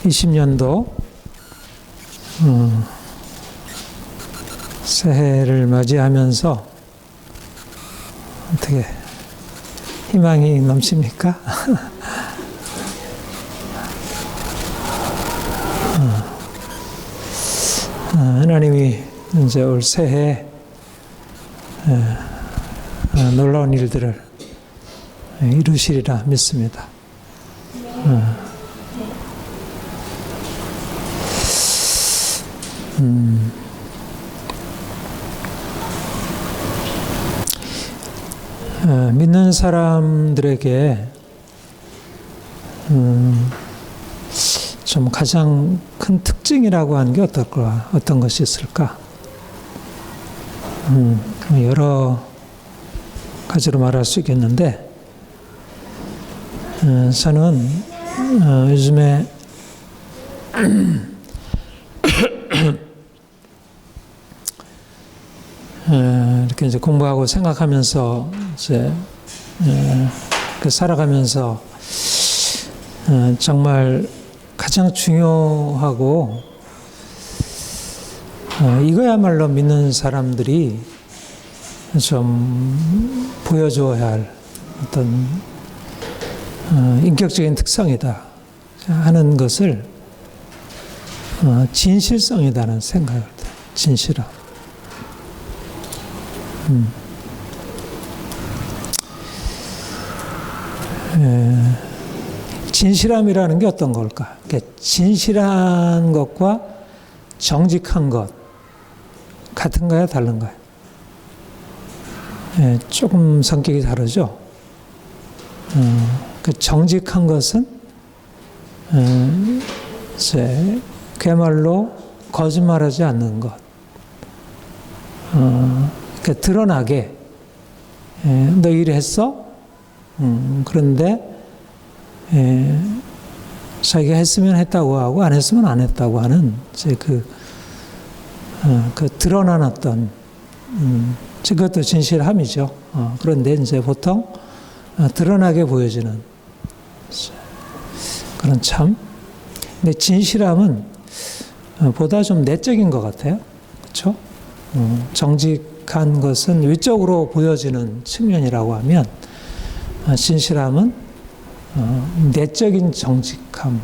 2020년도 새해를 맞이하면서 어떻게 희망이 넘칩니까? 하나님이 이제 올 새해 놀라운 일들을 이루시리라 믿습니다. 믿는 사람들에게 좀 가장 큰 특징이라고 하는 게 어떤 것이 있을까? 여러 가지로 말할 수 있겠는데, 저는 요즘에 이렇게 이제 공부하고 생각하면서 이제 살아가면서 정말 가장 중요하고 이거야말로 믿는 사람들이 좀 보여줘야 할 어떤 인격적인 특성이다 하는 것을 진실성이라는 생각을 해요. 진실함. 진실함이라는 게 어떤 걸까? 진실한 것과 정직한 것 같은가요? 다른가요? 조금 성격이 다르죠? 정직한 것은 그야말로 거짓말하지 않는 것. 드러나게 너 일했어? 그런데 자기가 했으면 했다고 하고 안 했으면 안 했다고 하는 이제 그 드러난 어떤 그것도 진실함이죠. 그런데 이제 보통 드러나게 보여지는 그런 참. 근데 진실함은 보다 좀 내적인 것 같아요. 그렇죠? 정직한 것은 외적으로 보여지는 측면이라고 하면 진실함은 내적인 정직함.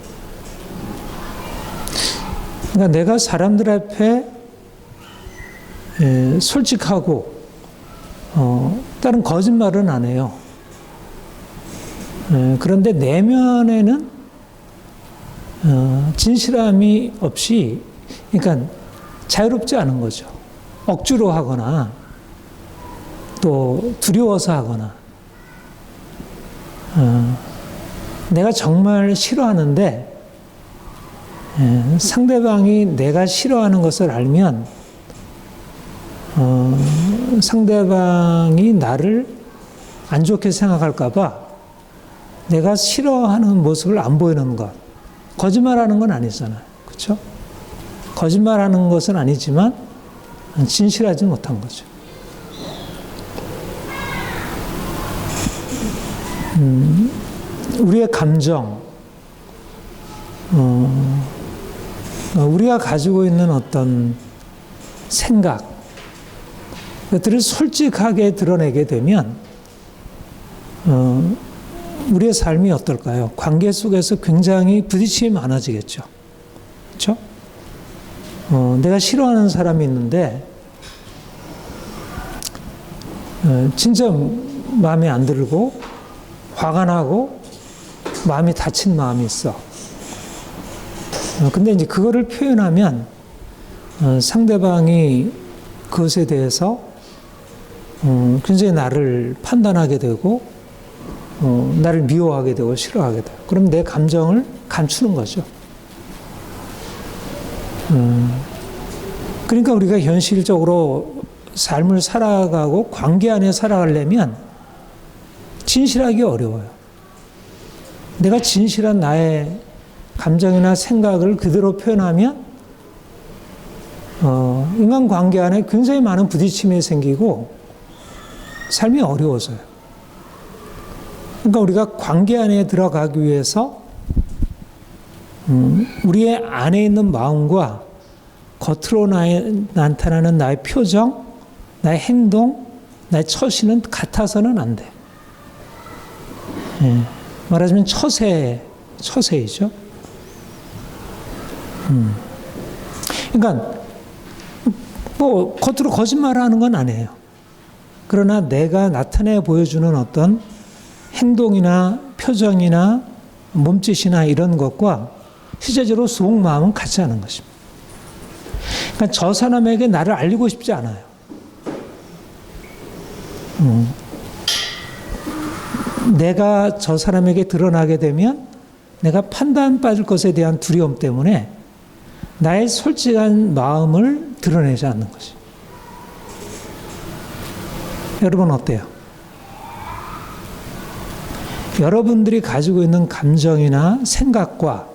그러니까 내가 사람들 앞에 솔직하고 다른 거짓말은 안 해요. 그런데 내면에는 진실함이 없이, 그러니까 자유롭지 않은 거죠. 억지로 하거나 또 두려워서 하거나 내가 정말 싫어하는데 상대방이 내가 싫어하는 것을 알면 상대방이 나를 안 좋게 생각할까 봐 내가 싫어하는 모습을 안 보이는 것. 거짓말하는 건 아니잖아요. 그렇죠? 거짓말하는 것은 아니지만 진실하지 못한 거죠. 우리의 감정, 우리가 가지고 있는 어떤 생각, 그것들을 솔직하게 드러내게 되면 우리의 삶이 어떨까요? 관계 속에서 굉장히 부딪힘이 많아지겠죠. 그렇죠? 내가 싫어하는 사람이 있는데 진짜 마음에 안 들고 화가 나고 마음이 다친 마음이 있어. 근데 이제 그거를 표현하면 상대방이 그것에 대해서 굉장히 나를 판단하게 되고 나를 미워하게 되고 싫어하게 돼요. 그럼 내 감정을 감추는 거죠. 그러니까 우리가 현실적으로 삶을 살아가고 관계 안에 살아가려면 진실하기 어려워요. 내가 진실한 나의 감정이나 생각을 그대로 표현하면 인간관계 안에 굉장히 많은 부딪힘이 생기고 삶이 어려워져요. 그러니까 우리가 관계 안에 들어가기 위해서 우리의 안에 있는 마음과 겉으로 나타나는 나의 표정, 나의 행동, 나의 처신은 같아서는 안 돼. 예, 말하자면 처세이죠. 그러니까 뭐 겉으로 거짓말하는 건 아니에요. 그러나 내가 나타내 보여주는 어떤 행동이나 표정이나 몸짓이나 이런 것과 실제적으로 속마음은 같지 않은 것입니다. 그러니까 저 사람에게 나를 알리고 싶지 않아요. 내가 저 사람에게 드러나게 되면 내가 판단 빠질 것에 대한 두려움 때문에 나의 솔직한 마음을 드러내지 않는 것이. 여러분 어때요? 여러분들이 가지고 있는 감정이나 생각과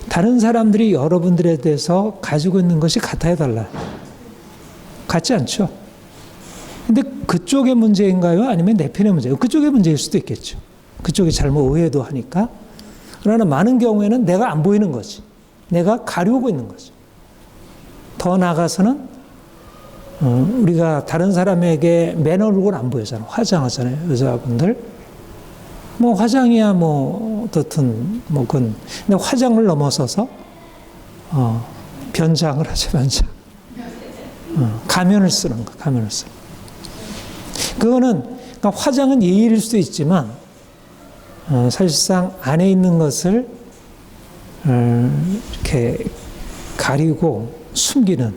다른 사람들이 여러분들에 대해서 가지고 있는 것이 같아야 달라요. 같지 않죠? 근데 그쪽의 문제인가요? 아니면 내 편의 문제인가요? 그쪽의 문제일 수도 있겠죠. 그쪽이 잘못 오해도 하니까. 그러나 많은 경우에는 내가 안 보이는 거지. 내가 가려고 있는 거지. 더 나아가서는 우리가 다른 사람에게 맨 얼굴 안 보이잖아. 화장하잖아요. 여자분들. 뭐 화장이야 뭐 어떻든 뭐 그건 근데 화장을 넘어서서 변장을 하죠. 변장. 가면을 쓰는 거. 가면을 쓰는 거. 그거는 그러니까 화장은 예의일 수도 있지만 사실상 안에 있는 것을 이렇게 가리고 숨기는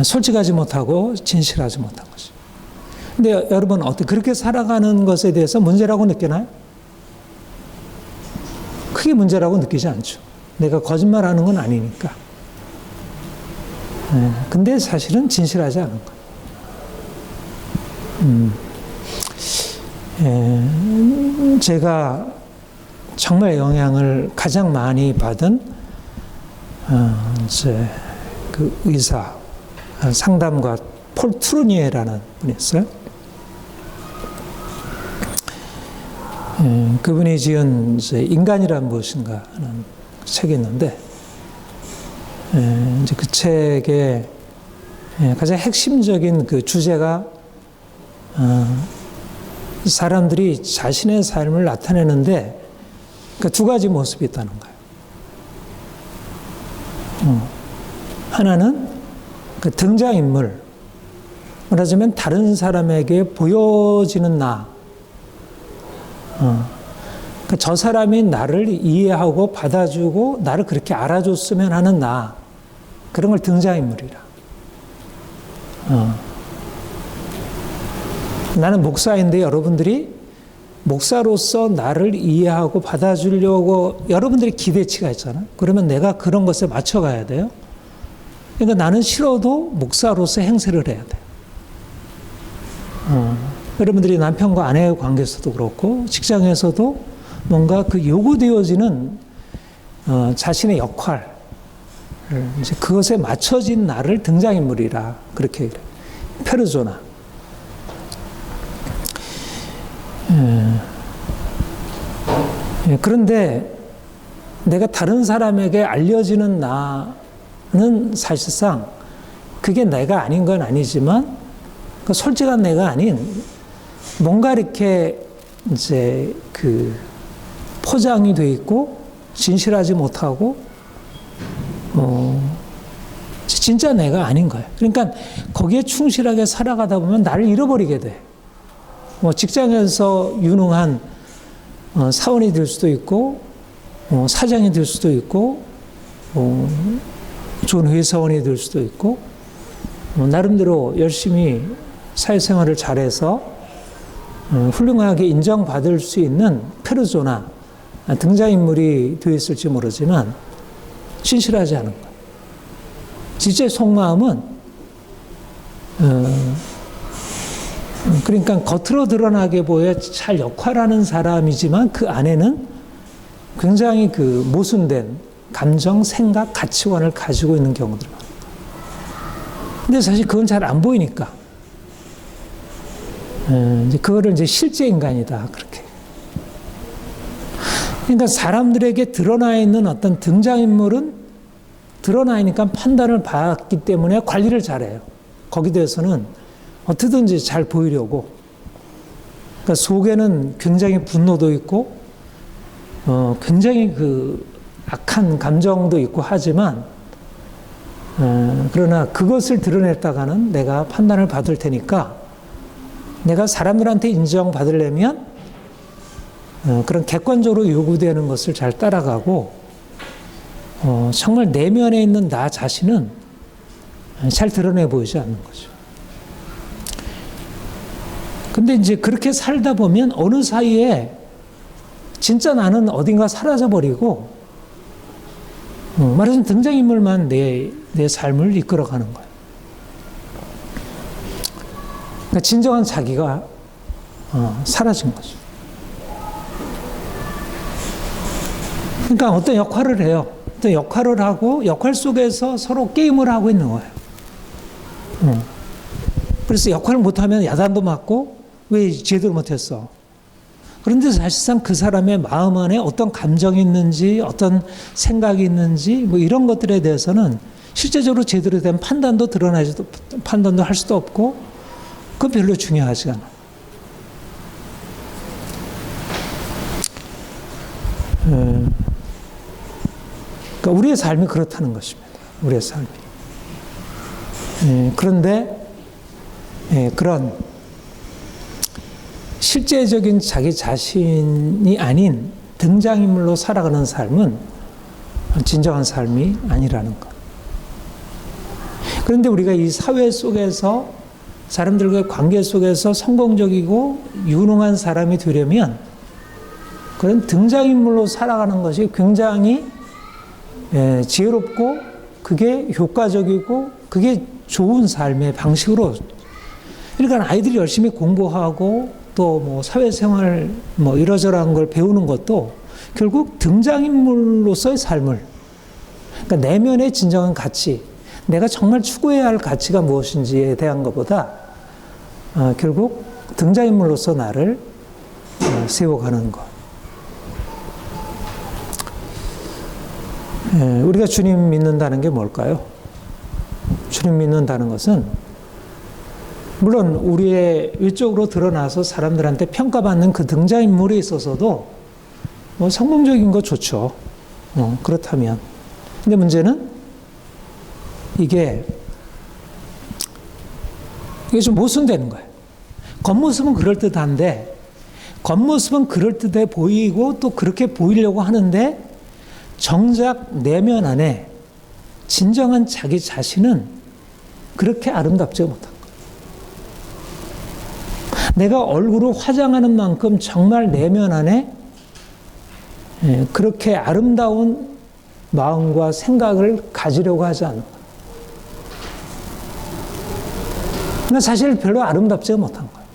솔직하지 못하고 진실하지 못한 것이. 근데 여러분 어떻게 그렇게 살아가는 것에 대해서 문제라고 느끼나요? 크게 문제라고 느끼지 않죠. 내가 거짓말하는 건 아니니까. 근데 사실은 진실하지 않은 거예요. 제가 정말 영향을 가장 많이 받은 이제 그 의사 상담가 폴 트루니에라는 분이 있어요. 그분이 지은 이제 인간이란 무엇인가 하는 책이 있는데 이제 그 책의 가장 핵심적인 그 주제가 사람들이 자신의 삶을 나타내는데 그 두 가지 모습이 있다는 거예요. 하나는 그 등장인물, 말하자면 다른 사람에게 보여지는 나. 그러니까 저 사람이 나를 이해하고 받아주고 나를 그렇게 알아줬으면 하는 나. 그런 걸 등장인물이라. 나는 목사인데 여러분들이 목사로서 나를 이해하고 받아주려고 여러분들이 기대치가 있잖아요. 그러면 내가 그런 것에 맞춰가야 돼요. 그러니까 나는 싫어도 목사로서 행세를 해야 돼요. 여러분들이 남편과 아내의 관계에서도 그렇고 직장에서도 뭔가 그 요구되어지는 자신의 역할, 이제 그것에 맞춰진 나를 등장인물이라 그렇게 그래요. 페르소나. 그런데 내가 다른 사람에게 알려지는 나는 사실상 그게 내가 아닌 건 아니지만 그 솔직한 내가 아닌 뭔가 이렇게 이제 그 포장이 돼 있고 진실하지 못하고 진짜 내가 아닌 거예요. 그러니까 거기에 충실하게 살아가다 보면 나를 잃어버리게 돼. 뭐 직장에서 유능한 사원이 될 수도 있고 사장이 될 수도 있고 좋은 회사원이 될 수도 있고 나름대로 열심히 사회생활을 잘해서 훌륭하게 인정받을 수 있는 페르소나 등장인물이 되어 있을지 모르지만 진실하지 않은 것. 진짜 속마음은 그러니까 겉으로 드러나게 보여 잘 역할하는 사람이지만 그 안에는 굉장히 그 모순된 감정, 생각, 가치관을 가지고 있는 경우들 많아요. 근데 사실 그건 잘 안 보이니까 이제 그거를 이제 실제 인간이다. 그렇게. 그러니까 사람들에게 드러나 있는 어떤 등장인물은 드러나 있으니까 판단을 받기 때문에 관리를 잘해요. 거기에 대해서는 어떻게든지 잘 보이려고. 그러니까 속에는 굉장히 분노도 있고, 굉장히 그 악한 감정도 있고 하지만, 그러나 그것을 드러냈다가는 내가 판단을 받을 테니까 내가 사람들한테 인정받으려면 그런 객관적으로 요구되는 것을 잘 따라가고 정말 내면에 있는 나 자신은 잘 드러내 보이지 않는 거죠. 근데 이제 그렇게 살다 보면 어느 사이에 진짜 나는 어딘가 사라져버리고 말하자면 등장인물만 내 삶을 이끌어가는 거예요. 그러니까 진정한 자기가 사라진 거죠. 그러니까 어떤 역할을 해요. 어떤 역할을 하고 역할 속에서 서로 게임을 하고 있는 거예요. 그래서 역할을 못하면 야단도 맞고 왜 제대로 못했어? 그런데 사실상 그 사람의 마음 안에 어떤 감정이 있는지 어떤 생각이 있는지 뭐 이런 것들에 대해서는 실제적으로 제대로 된 판단도 판단도 할 수도 없고 그건 별로 중요하지 않아. 그러니까 우리의 삶이 그렇다는 것입니다. 우리의 삶이. 그런데 그런 실제적인 자기 자신이 아닌 등장인물로 살아가는 삶은 진정한 삶이 아니라는 것. 그런데 우리가 이 사회 속에서 사람들과의 관계 속에서 성공적이고 유능한 사람이 되려면 그런 등장인물로 살아가는 것이 굉장히 지혜롭고 그게 효과적이고 그게 좋은 삶의 방식으로. 그러니까 아이들이 열심히 공부하고 또 뭐 사회생활 뭐 이러저러한 걸 배우는 것도 결국 등장인물로서의 삶을, 그러니까 내면의 진정한 가치, 내가 정말 추구해야 할 가치가 무엇인지에 대한 것보다 결국 등장인물로서 나를 세워가는 것. 우리가 주님 믿는다는 게 뭘까요? 주님 믿는다는 것은 물론 우리의 외적으로 드러나서 사람들한테 평가받는 그 등장인물에 있어서도 뭐 성공적인 거 좋죠. 그렇다면. 근데 문제는 이게 좀 모순되는 거예요. 겉모습은 그럴듯한데 겉모습은 그럴듯해 보이고 또 그렇게 보이려고 하는데 정작 내면 안에 진정한 자기 자신은 그렇게 아름답지 못한 거예요. 내가 얼굴을 화장하는 만큼 정말 내면 안에 그렇게 아름다운 마음과 생각을 가지려고 하지 않는 거예요. 그러니까 사실 별로 아름답지 못한 거예요.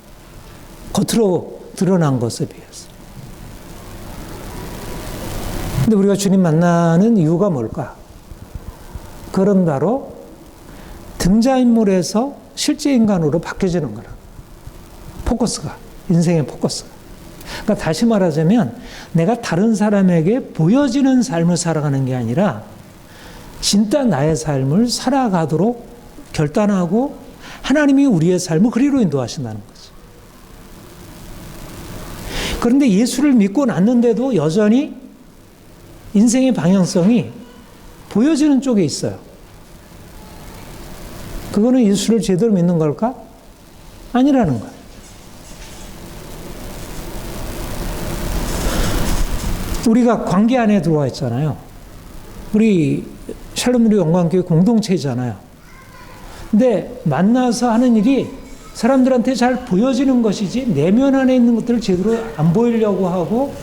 겉으로 드러난 것에 비해서. 근데 우리가 주님 만나는 이유가 뭘까? 그런 바로 등장인물에서 실제 인간으로 바뀌어지는 거라. 포커스가, 인생의 포커스가. 그러니까 다시 말하자면 내가 다른 사람에게 보여지는 삶을 살아가는 게 아니라 진짜 나의 삶을 살아가도록 결단하고 하나님이 우리의 삶을 그리로 인도하신다는 거죠. 그런데 예수를 믿고 났는데도 여전히 인생의 방향성이 보여지는 쪽에 있어요. 그거는 예수를 제대로 믿는 걸까? 아니라는 거예요. 우리가 관계 안에 들어와 있잖아요. 우리 샬롬누리 영광교회 공동체잖아요. 근데 만나서 하는 일이 사람들한테 잘 보여지는 것이지 내면 안에 있는 것들을 제대로 안 보이려고 하고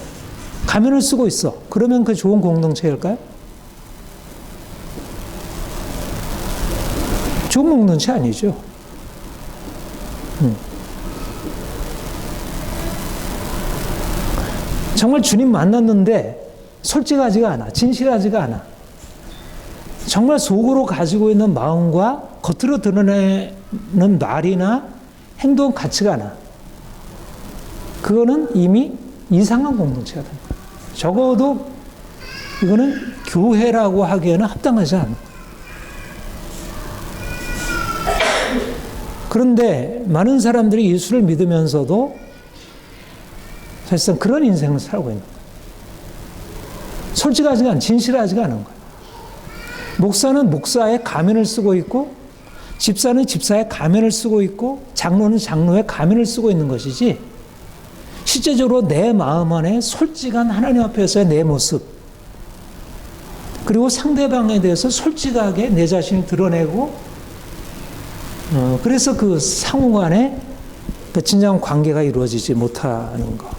가면을 쓰고 있어. 그러면 그 좋은 공동체일까요? 좋은 공동체 아니죠. 정말 주님 만났는데 솔직하지가 않아. 진실하지가 않아. 정말 속으로 가지고 있는 마음과 겉으로 드러내는 말이나 행동 같지가 않아. 그거는 이미 이상한 공동체가 됩니다. 적어도 이거는 교회라고 하기에는 합당하지 않아요. 그런데 많은 사람들이 예수를 믿으면서도 사실상 그런 인생을 살고 있는 거예요. 솔직하지가 않은, 진실하지가 않은 거예요. 목사는 목사의 가면을 쓰고 있고, 집사는 집사의 가면을 쓰고 있고, 장로는 장로의 가면을 쓰고 있는 것이지, 실제적으로 내 마음 안에 솔직한 하나님 앞에서의 내 모습, 그리고 상대방에 대해서 솔직하게 내 자신을 드러내고, 그래서 그 상호 간에 그 진정한 관계가 이루어지지 못하는 거.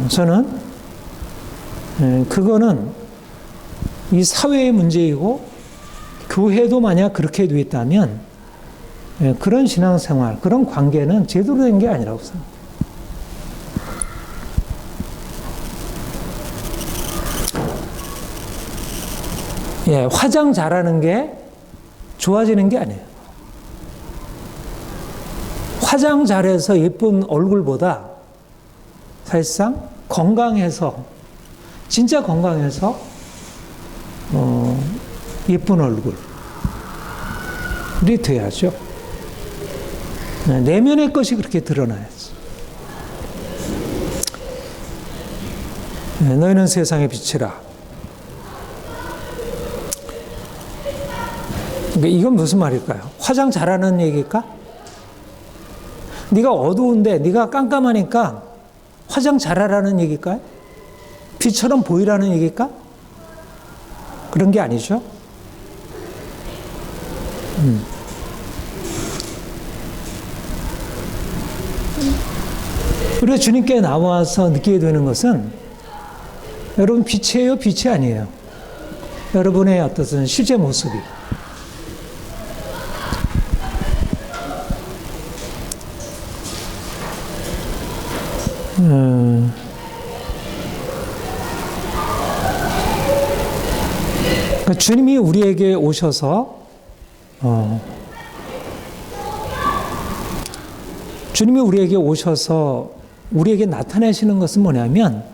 저는 그거는 이 사회의 문제이고, 교회도 만약 그렇게 되어 있다면 그런 신앙생활, 그런 관계는 제대로 된 게 아니라고 생각합니다. 예, 화장 잘하는 게 좋아지는 게 아니에요. 화장 잘해서 예쁜 얼굴보다 사실상 건강해서, 진짜 건강해서 예쁜 얼굴이 돼야죠. 내면의 것이 그렇게 드러나야지. 너희는 세상의 빛이라. 이건 무슨 말일까요? 화장 잘하는 얘기일까? 네가 어두운데, 네가 깜깜하니까 화장 잘하라는 얘기일까요? 빛처럼 보이라는 얘기일까? 그런 게 아니죠. 우리가 주님께 나와서 느끼게 되는 것은, 여러분 빛이에요, 빛이 아니에요? 여러분의 어떤 실제 모습이. 그러니까 주님이 우리에게 오셔서 주님이 우리에게 오셔서 우리에게 나타내시는 것은 뭐냐면,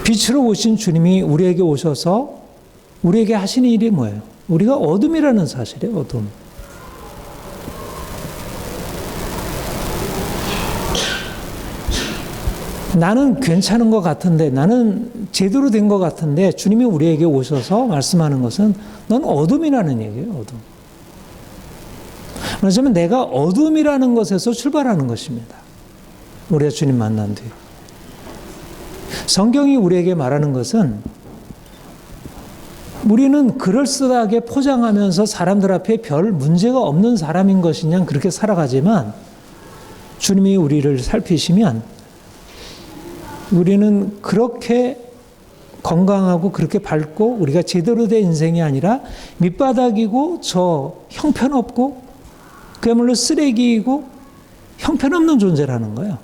빛으로 오신 주님이 우리에게 오셔서 우리에게 하시는 일이 뭐예요? 우리가 어둠이라는 사실이에요. 어둠. 나는 괜찮은 것 같은데, 나는 제대로 된 것 같은데, 주님이 우리에게 오셔서 말씀하는 것은 넌 어둠이라는 얘기예요. 어둠. 그렇다면 내가 어둠이라는 것에서 출발하는 것입니다. 우리가 주님 만난 뒤. 성경이 우리에게 말하는 것은, 우리는 그럴싸하게 포장하면서 사람들 앞에 별 문제가 없는 사람인 것이냐 그렇게 살아가지만, 주님이 우리를 살피시면 우리는 그렇게 건강하고 그렇게 밝고 우리가 제대로 된 인생이 아니라 밑바닥이고 저 형편없고 그야말로 쓰레기이고 형편없는 존재라는 거예요.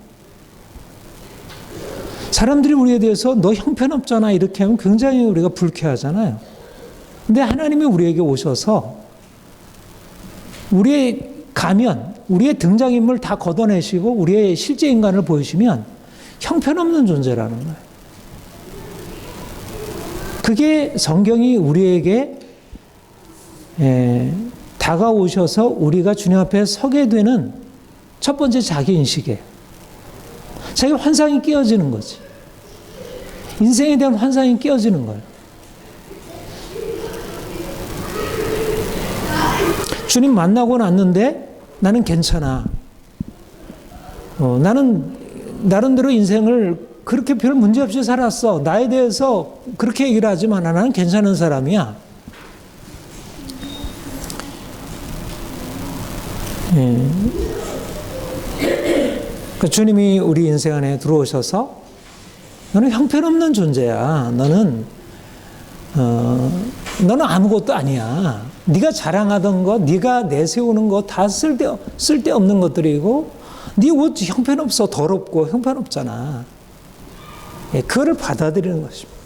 사람들이 우리에 대해서 너 형편없잖아 이렇게 하면 굉장히 우리가 불쾌하잖아요. 근데 하나님이 우리에게 오셔서 우리의 가면, 우리의 등장인물 다 걷어내시고 우리의 실제 인간을 보이시면 형편없는 존재라는 거예요. 그게 성경이 우리에게 다가오셔서 우리가 주님 앞에 서게 되는 첫 번째 자기인식이에요. 자기 환상이 깨어지는 거지. 인생에 대한 환상이 깨어지는 거예요. 주님 만나고 났는데 나는 괜찮아. 나는 나름대로 인생을 그렇게 별 문제 없이 살았어. 나에 대해서 그렇게 얘기를 하지만 나는 괜찮은 사람이야. 그 주님이 우리 인생 안에 들어오셔서 너는 형편없는 존재야. 너는 아무것도 아니야. 네가 자랑하던 것, 네가 내세우는 것 다 쓸데없는 것들이고 네 옷 형편없어. 더럽고 형편없잖아. 그거를 받아들이는 것입니다.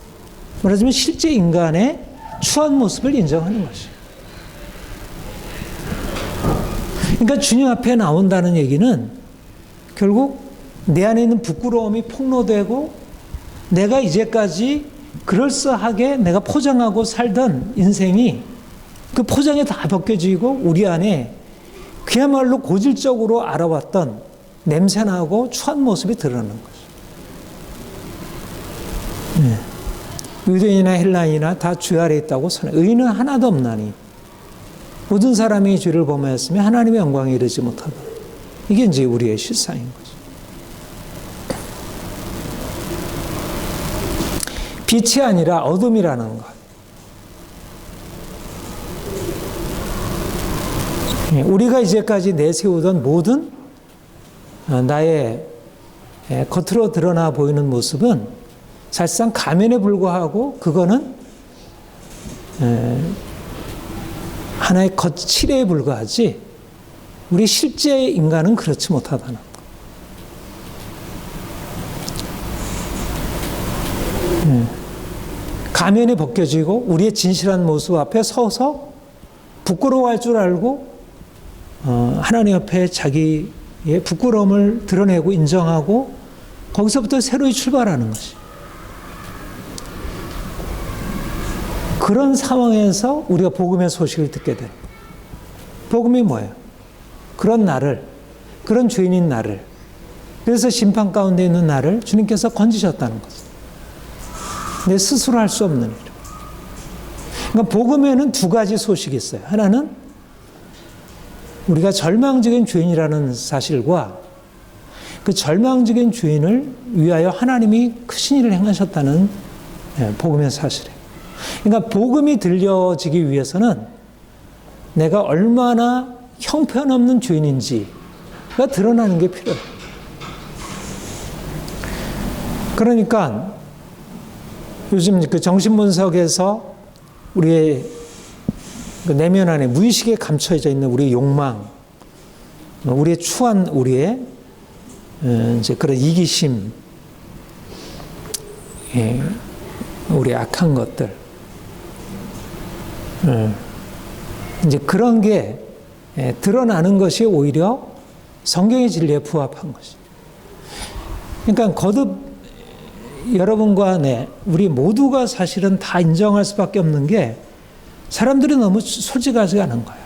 말하자면 실제 인간의 추한 모습을 인정하는 것이에요. 그러니까 주님 앞에 나온다는 얘기는 결국 내 안에 있는 부끄러움이 폭로되고 내가 이제까지 그럴싸하게 내가 포장하고 살던 인생이 그 포장이 다 벗겨지고 우리 안에 그야말로 고질적으로 알아왔던 냄새나고 추한 모습이 드러나는 거죠. 유대인이나 헬라인이나 다 주 아래 있다고 선해. 의인은 하나도 없나니 모든 사람이 죄를 범하였으며 하나님의 영광에 이르지 못하다. 이게 이제 우리의 실상인 거죠. 빛이 아니라 어둠이라는 것. 우리가 이제까지 내세우던 모든 나의 겉으로 드러나 보이는 모습은 사실상 가면에 불과하고 그거는 하나의 겉칠에 불과하지 우리 실제 인간은 그렇지 못하다는 것. 가면이 벗겨지고 우리의 진실한 모습 앞에 서서 부끄러워할 줄 알고 하나님 앞에 자기의 부끄러움을 드러내고 인정하고 거기서부터 새로이 출발하는 것이. 그런 상황에서 우리가 복음의 소식을 듣게 돼요. 복음이 뭐예요? 그런 나를, 그런 죄인인 나를, 그래서 심판 가운데 있는 나를 주님께서 건지셨다는 거죠. 내 스스로 할 수 없는 일. 그러니까 복음에는 두 가지 소식이 있어요. 하나는 우리가 절망적인 죄인이라는 사실과 그 절망적인 죄인을 위하여 하나님이 크신 일을 행하셨다는 복음의 사실이에요. 그러니까 복음이 들려지기 위해서는 내가 얼마나 형편없는 죄인인지가 드러나는 게 필요해요. 그러니까 요즘 그 정신분석에서 우리의 그 내면 안에 무의식에 감춰져 있는 우리의 욕망, 우리의 추한 우리의 이제 그런 이기심, 우리의 악한 것들, 이제 그런 게 드러나는 것이 오히려 성경의 진리에 부합한 것이. 그러니까 거듭 여러분과 우리 모두가 사실은 다 인정할 수밖에 없는 게 사람들이 너무 솔직하지 않은 거예요.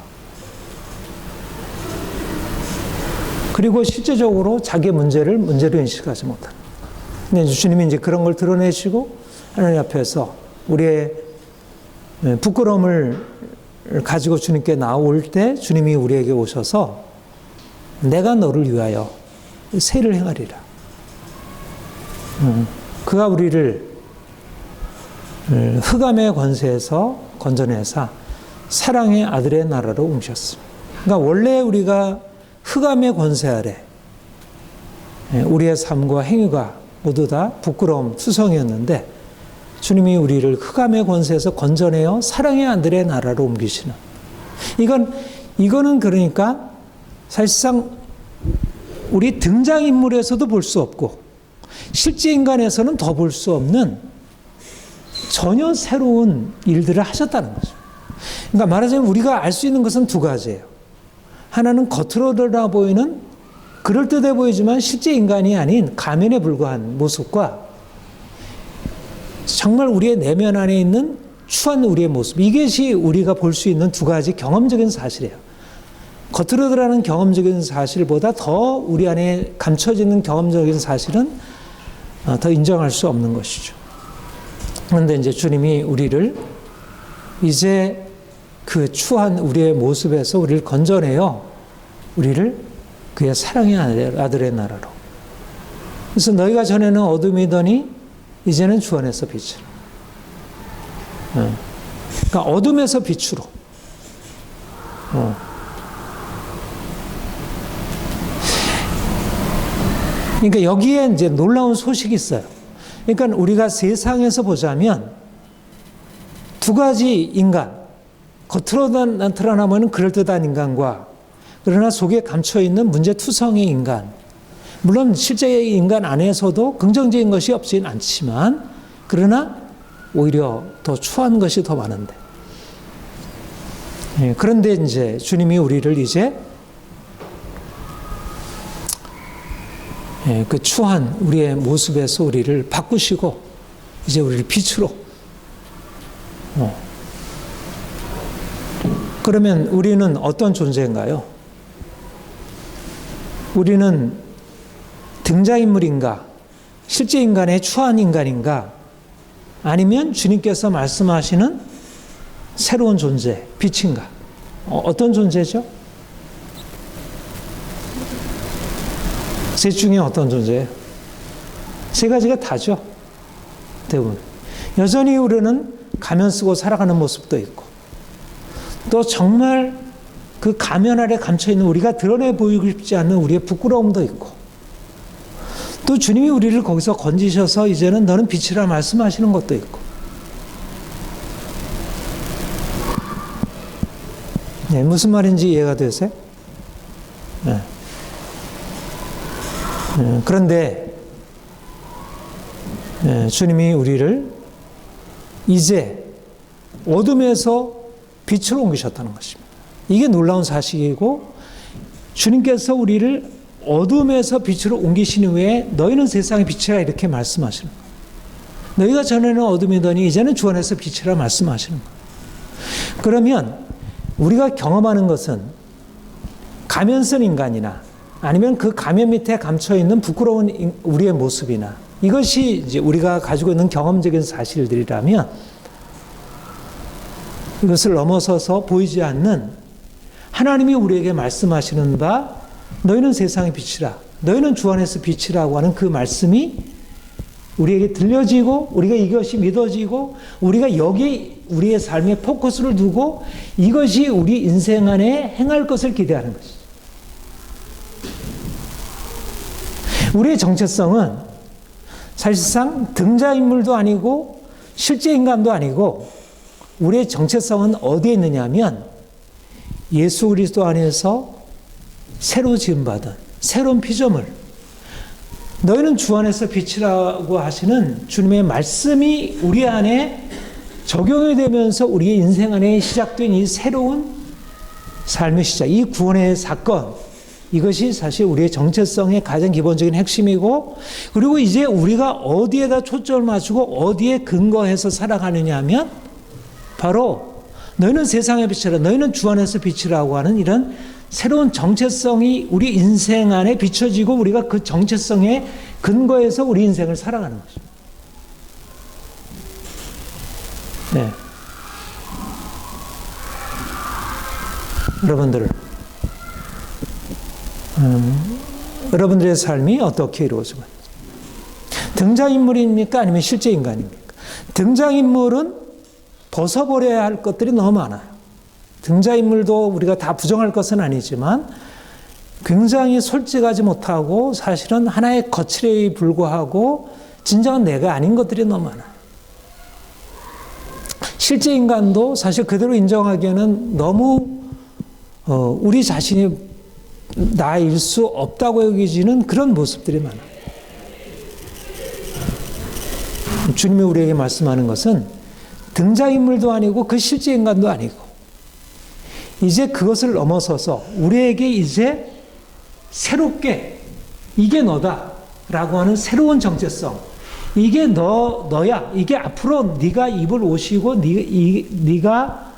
그리고 실제적으로 자기의 문제를 문제로 인식하지 못하는 거예요. 근데 주님이 이제 그런 걸 드러내시고 하나님 앞에서 우리의 부끄러움을 가지고 주님께 나올 때 주님이 우리에게 오셔서 내가 너를 위하여 세를 행하리라. 그가 우리를 흑암의 권세에서 건져내사 사랑의 아들의 나라로 옮기셨습니다. 그러니까 원래 우리가 흑암의 권세 아래 우리의 삶과 행위가 모두 다 부끄러움, 투성이었는데 주님이 우리를 흑암의 권세에서 건져내어 사랑의 아들의 나라로 옮기시는. 이거는 그러니까 사실상 우리 등장인물에서도 볼 수 없고 실제 인간에서는 더 볼 수 없는 전혀 새로운 일들을 하셨다는 거죠. 그러니까 말하자면 우리가 알 수 있는 것은 두 가지예요. 하나는 겉으로 드러나 보이는 그럴듯해 보이지만 실제 인간이 아닌 가면에 불과한 모습과 정말 우리의 내면 안에 있는 추한 우리의 모습. 이것이 우리가 볼 수 있는 두 가지 경험적인 사실이에요. 겉으로 드러나는 경험적인 사실보다 더 우리 안에 감춰지는 경험적인 사실은 더 인정할 수 없는 것이죠. 그런데 이제 주님이 우리를 이제 그 추한 우리의 모습에서 우리를 건져내어 우리를 그의 사랑의 아들의 나라로. 그래서 너희가 전에는 어둠이더니 이제는 주 안에서 빛으로. 그러니까 어둠에서 빛으로. 그러니까 여기에 이제 놀라운 소식이 있어요. 그러니까 우리가 세상에서 보자면 두 가지 인간, 겉으로 나타나면 그럴듯한 인간과 그러나 속에 감춰있는 문제투성의 인간. 물론 실제의 인간 안에서도 긍정적인 것이 없지는 않지만 그러나 오히려 더 추한 것이 더 많은데. 그런데 이제 주님이 우리를 이제 그 추한 우리의 모습에서 우리를 바꾸시고 이제 우리를 빛으로. 그러면 우리는 어떤 존재인가요? 우리는 등장인물인가? 실제 인간의 추한 인간인가? 아니면 주님께서 말씀하시는 새로운 존재, 빛인가? 어떤 존재죠? 셋 중에 어떤 존재예요? 세 가지가 다죠. 대부분. 여전히 우리는 가면 쓰고 살아가는 모습도 있고, 또 정말 그 가면 아래 감춰있는 우리가 드러내 보이고 싶지 않는 우리의 부끄러움도 있고, 또 주님이 우리를 거기서 건지셔서 이제는 너는 빛이라 말씀하시는 것도 있고. 네, 무슨 말인지 이해가 되세요? 네. 그런데 주님이 우리를 이제 어둠에서 빛으로 옮기셨다는 것입니다. 이게 놀라운 사실이고, 주님께서 우리를 어둠에서 빛으로 옮기신 후에 너희는 세상의 빛이라 이렇게 말씀하시는 거예요. 너희가 전에는 어둠이더니 이제는 주 안에서 빛이라 말씀하시는 거예요. 그러면 우리가 경험하는 것은 가면 쓴 인간이나 아니면 그 가면 밑에 감춰있는 부끄러운 우리의 모습이나, 이것이 이제 우리가 가지고 있는 경험적인 사실들이라면, 이것을 넘어서서 보이지 않는 하나님이 우리에게 말씀하시는 바, 너희는 세상의 빛이라, 너희는 주 안에서 빛이라고 하는 그 말씀이 우리에게 들려지고, 우리가 이것이 믿어지고, 우리가 여기에 우리의 삶에 포커스를 두고 이것이 우리 인생 안에 행할 것을 기대하는 것이죠. 우리의 정체성은 사실상 등장인물도 아니고 실제 인간도 아니고, 우리의 정체성은 어디에 있느냐 하면 예수 그리스도 안에서 새로 지음받은 새로운 피조물, 너희는 주 안에서 빛이라고 하시는 주님의 말씀이 우리 안에 적용이 되면서 우리의 인생 안에 시작된 이 새로운 삶의 시작, 이 구원의 사건, 이것이 사실 우리의 정체성의 가장 기본적인 핵심이고, 그리고 이제 우리가 어디에다 초점을 맞추고 어디에 근거해서 살아가느냐 하면 바로 너희는 세상의 빛이라, 너희는 주 안에서 빛이라고 하는 이런 새로운 정체성이 우리 인생 안에 비춰지고, 우리가 그 정체성의 근거에서 우리 인생을 살아가는 거죠. 네. 여러분들의 삶이 어떻게 이루어지고 있는지. 등장인물입니까? 아니면 실제 인간입니까? 등장인물은 벗어버려야 할 것들이 너무 많아요. 등장인물도 우리가 다 부정할 것은 아니지만 굉장히 솔직하지 못하고 사실은 하나의 거칠에 불과하고 진정한 내가 아닌 것들이 너무 많아요. 실제 인간도 사실 그대로 인정하기에는 너무 우리 자신이 나일 수 없다고 여기지는 그런 모습들이 많아요. 주님이 우리에게 말씀하는 것은 등장인물도 아니고 그 실제 인간도 아니고, 이제 그것을 넘어서서 우리에게 이제 새롭게 이게 너다라고 하는 새로운 정체성, 이게 너야, 이게 앞으로 네가 입을 옷이고 네가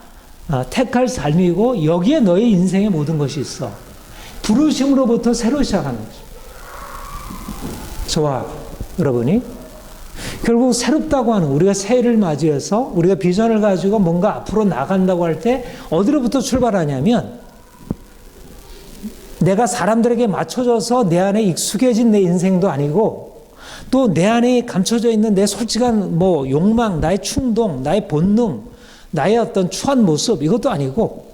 택할 삶이고, 여기에 너의 인생의 모든 것이 있어. 부르심으로부터 새로 시작하는 거죠. 저와 여러분이 결국 새롭다고 하는, 우리가 새해를 맞이해서 우리가 비전을 가지고 뭔가 앞으로 나간다고 할 때 어디로부터 출발하냐면, 내가 사람들에게 맞춰져서 내 안에 익숙해진 내 인생도 아니고, 또 내 안에 감춰져 있는 내 솔직한 욕망, 나의 충동, 나의 본능, 나의 어떤 추한 모습, 이것도 아니고,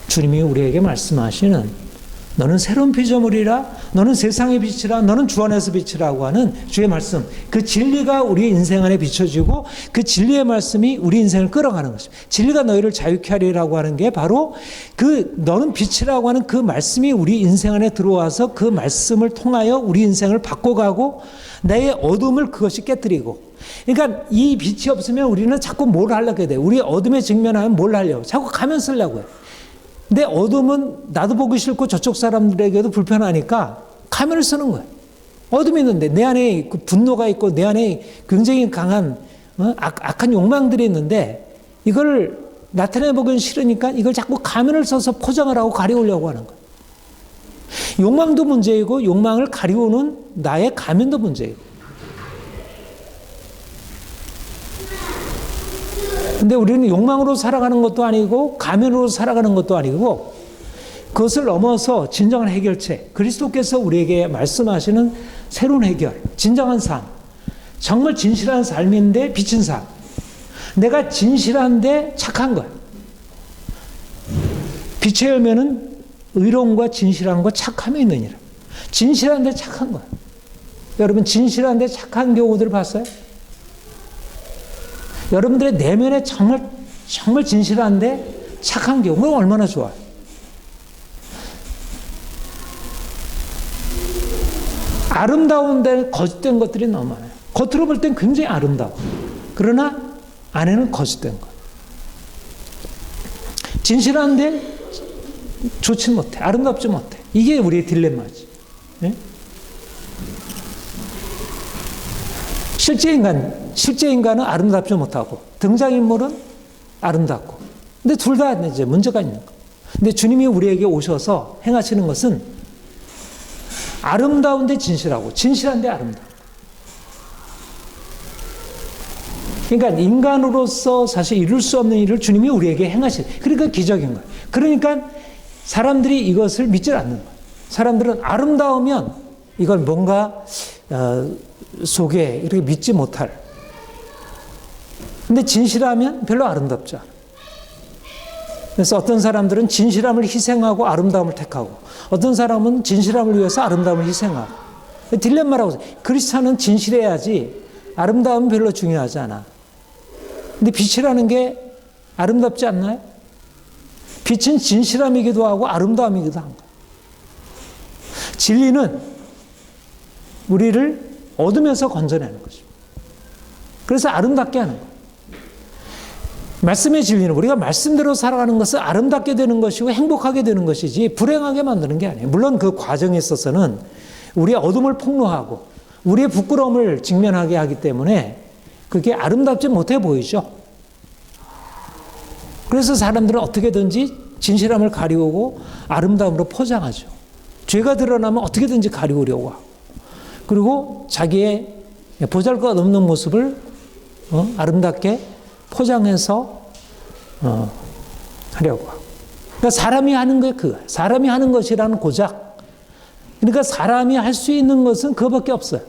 주님이 우리에게 말씀하시는 너는 새로운 피조물이라, 너는 세상의 빛이라, 너는 주 안에서 빛이라고 하는 주의 말씀, 그 진리가 우리의 인생 안에 비춰지고, 그 진리의 말씀이 우리 인생을 끌어가는 것입니다. 진리가 너희를 자유케 하리라고 하는 게 바로 그 너는 빛이라고 하는 그 말씀이 우리 인생 안에 들어와서 그 말씀을 통하여 우리 인생을 바꿔가고, 나의 어둠을 그것이 깨뜨리고. 그러니까 이 빛이 없으면 우리는 자꾸 뭘 하려고 해야 돼. 우리 어둠에 직면하면 뭘 하려고, 자꾸 가면 쓰려고 해. 근데 어둠은 나도 보기 싫고 저쪽 사람들에게도 불편하니까 가면을 쓰는 거예요. 어둠이 있는데 내 안에 그 분노가 있고 내 안에 굉장히 강한 악한 욕망들이 있는데 이걸 나타내보기는 싫으니까 이걸 자꾸 가면을 써서 포장을 하고 가려우려고 하는 거예요. 욕망도 문제이고 욕망을 가리우는 나의 가면도 문제이고. 근데 우리는 욕망으로 살아가는 것도 아니고 가면으로 살아가는 것도 아니고 그것을 넘어서 진정한 해결책, 그리스도께서 우리에게 말씀하시는 새로운 해결, 진정한 삶, 정말 진실한 삶인데 비친 삶. 내가 진실한데 착한 거예요. 빛의 열매는 의로움과 진실함과 착함이 있느니라. 진실한데 착한 거예요. 여러분 진실한데 착한 경우들 봤어요? 여러분들의 내면에 정말 진실한데 착한 경우 얼마나 좋아요. 아름다운데 거짓된 것들이 너무 많아요. 겉으로 볼 땐 굉장히 아름다워. 그러나 안에는 거짓된 것. 진실한데 좋지 못해. 아름답지 못해. 이게 우리의 딜레마지. 네? 실제 인간은 아름답지 못하고 등장인물은 아름답고. 근데 둘 다 이제 문제가 있는 거. 근데 주님이 우리에게 오셔서 행하시는 것은 아름다운데 진실하고 진실한데 아름다워. 그러니까 인간으로서 사실 이룰 수 없는 일을 주님이 우리에게 행하신. 그러니까 기적인 거예요. 그러니까 사람들이 이것을 믿지 않는 거예요. 사람들은 아름다우면 이걸 뭔가 속에 이렇게 믿지 못할. 근데 진실하면 별로 아름답지 않아. 그래서 어떤 사람들은 진실함을 희생하고 아름다움을 택하고 어떤 사람은 진실함을 위해서 아름다움을 희생하고. 딜레마라고. 크리스찬은 진실해야지 아름다움은 별로 중요하지 않아. 근데 빛이라는 게 아름답지 않나요? 빛은 진실함이기도 하고 아름다움이기도 한 거예요. 진리는 우리를 어둠에서 건져내는 것입니다. 그래서 아름답게 하는 거예요. 말씀의 진리는 우리가 말씀대로 살아가는 것은 아름답게 되는 것이고 행복하게 되는 것이지 불행하게 만드는 게 아니에요. 물론 그 과정에 있어서는 우리의 어둠을 폭로하고 우리의 부끄러움을 직면하게 하기 때문에 그게 아름답지 못해 보이죠. 그래서 사람들은 어떻게든지 진실함을 가리우고 아름다움으로 포장하죠. 죄가 드러나면 어떻게든지 가리우려고 하고 그리고 자기의 보잘것없는 모습을 아름답게 포장해서 하려고 하고. 그러니까 사람이 하는 게 그거예요. 사람이 하는 것이라는 고작. 그러니까 사람이 할 수 있는 것은 그거밖에 없어요.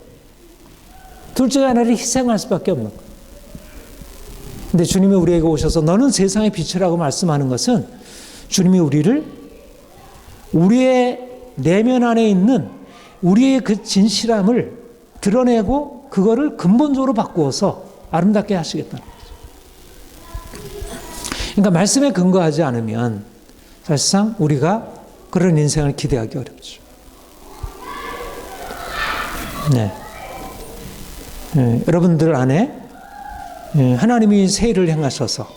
둘 중에 하나를 희생할 수밖에 없는 거예요. 근데 주님이 우리에게 오셔서 너는 세상의 빛이라고 말씀하는 것은 주님이 우리를 우리의 내면 안에 있는 우리의 그 진실함을 드러내고 그거를 근본적으로 바꾸어서 아름답게 하시겠다는 거죠. 그러니까 말씀에 근거하지 않으면 사실상 우리가 그런 인생을 기대하기 어렵죠. 네. 여러분들 안에 하나님이 새 일을 행하셔서